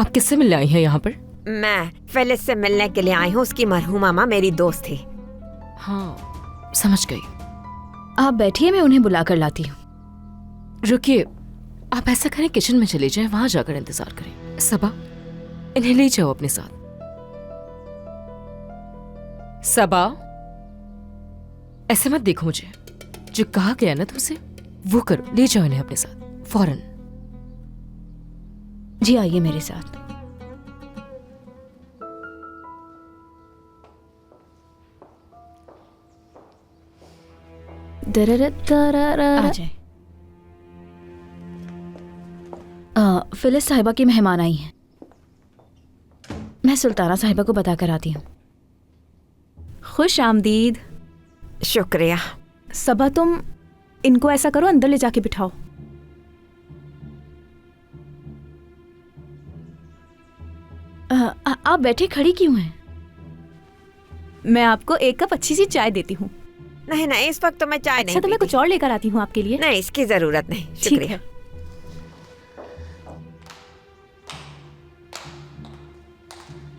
आप किससे मिलने आई हैं यहाँ पर? मैं फिलिस से मिलने के लिए आई हूँ। उसकी मरहूमा माँ मेरी दोस्त थी। हाँ, समझ गई। आप बैठिए, मैं उन्हें बुला कर लाती हूँ। रुकिए, आप ऐसा करें किचन में चले जाएं, वहां जाकर इंतजार करें। सबा, इन्हें ले जाओ अपने साथ। सबा, ऐसे मत देखो मुझे। जो कहा गया ना तुमसे वो करो। ले जाओ इन्हें अपने साथ फौरन। जी आइए मेरे साथ। आ जाए। फिलिस साहिबा की मेहमान आई हैं। मैं सुल्ताना साहिबा को बता कर आती हूँ। खुश आमदीद। शुक्रिया। सबा, तुम इनको ऐसा करो, अंदर ले जाके बिठाओ। आप बैठे खड़ी क्यों हैं? मैं आपको एक कप अच्छी सी चाय देती हूँ। नहीं नहीं, इस वक्त तो मैं चाय नहीं अच्छा, तो मैं पीती। कुछ और लेकर आती हूँ आपके लिए। नहीं, इसकी जरूरत नहीं, ठीक शुक्रिया। है।